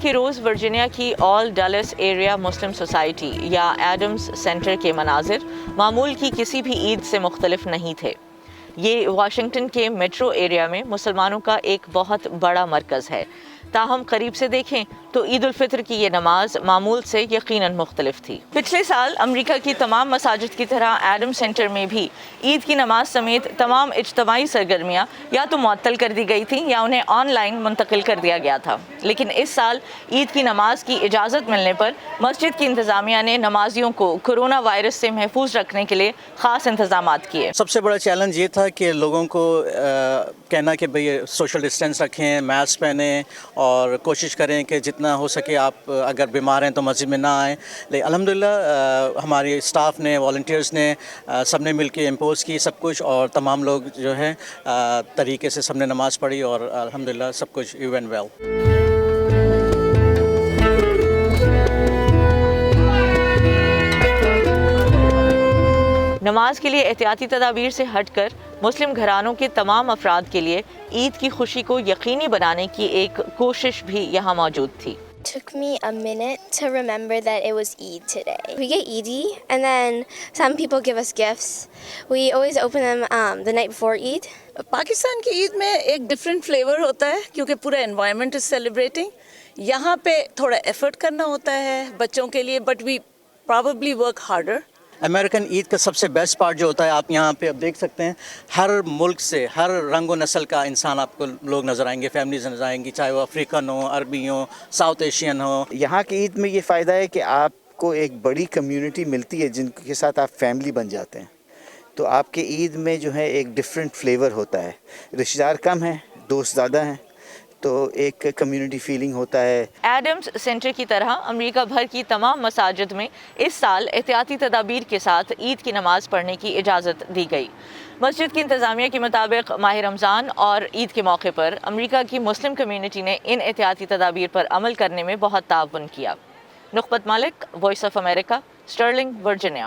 کے روز ورجینیا کی آل ڈلس area Muslim society یا ایڈمز سینٹر کے مناظر معمول کی کسی بھی عید سے مختلف نہیں تھے۔ یہ واشنگٹن کے میٹرو ایریا میں مسلمانوں کا ایک بہت بڑا مرکز ہے، تاہم قریب سے دیکھیں تو عید الفطر کی یہ نماز معمول سے یقیناً مختلف تھی۔ پچھلے سال امریکہ کی تمام مساجد کی طرح ایڈم سینٹر میں بھی عید کی نماز سمیت تمام اجتماعی سرگرمیاں یا تو معطل کر دی گئی تھیں یا انہیں آن لائن منتقل کر دیا گیا تھا، لیکن اس سال عید کی نماز کی اجازت ملنے پر مسجد کی انتظامیہ نے نمازیوں کو کورونا وائرس سے محفوظ رکھنے کے لیے خاص انتظامات کیے۔ سب سے بڑا چیلنج یہ تھا کہ لوگوں کو کہنا کہ بھئی سوشل ڈسٹینس رکھیں، ماسک پہنیں اور کوشش کریں کہ جتنا ہو سکے آپ اگر بیمار ہیں تو مسجد میں نہ آئیں، لیکن الحمدللہ ہماری اسٹاف نے، والنٹیئرز نے، سب نے مل کے امپوز کی سب کچھ، اور تمام لوگ جو ہے طریقے سے سب نے نماز پڑھی اور الحمدللہ سب کچھ وینٹ ویل۔ نماز کے لیے احتیاطی تدابیر سے ہٹ کر مسلم گھرانوں کے تمام افراد کے لیے عید کی خوشی کو یقینی بنانے کی ایک کوشش بھی یہاں موجود تھی۔ Took me a minute to remember that it was Eid today. We get Eidi, and then some people give us gifts. We always open them the night before Eid. Pakistan کی عید میں ایک ڈفرینٹ فلیور ہوتا ہے کیونکہ پورا environment is celebrating. یہاں پہ تھوڑا ایفرٹ کرنا ہوتا ہے بچوں کے لیے، but we probably work harder. American Eid کا سب سے بیسٹ پارٹ جو ہوتا ہے، آپ یہاں پہ اب دیکھ سکتے ہیں، ہر ملک سے، ہر رنگ و نسل کا انسان آپ کو لوگ نظر آئیں گے، فیملیز نظر آئیں گی، چاہے وہ افریقن ہو، عربی ہو، ساؤتھ ایشین ہو۔ یہاں کی عید میں یہ فائدہ ہے کہ آپ کو ایک بڑی کمیونٹی ملتی ہے جن کے ساتھ آپ فیملی بن جاتے ہیں، تو آپ کے عید میں جو ہے ایک ڈفرینٹ فلیور ہوتا ہے، رشتہ دار کم ہیں، دوست زیادہ ہیں، تو ایک کمیونٹی فیلنگ ہوتا ہے۔ ایڈمز سینٹر کی طرح امریکہ بھر کی تمام مساجد میں اس سال احتیاطی تدابیر کے ساتھ عید کی نماز پڑھنے کی اجازت دی گئی۔ مسجد کی انتظامیہ کے مطابق ماہ رمضان اور عید کے موقع پر امریکہ کی مسلم کمیونٹی نے ان احتیاطی تدابیر پر عمل کرنے میں بہت تعاون کیا۔ Nukhbat Malik, voice of America, Sterling, Virginia.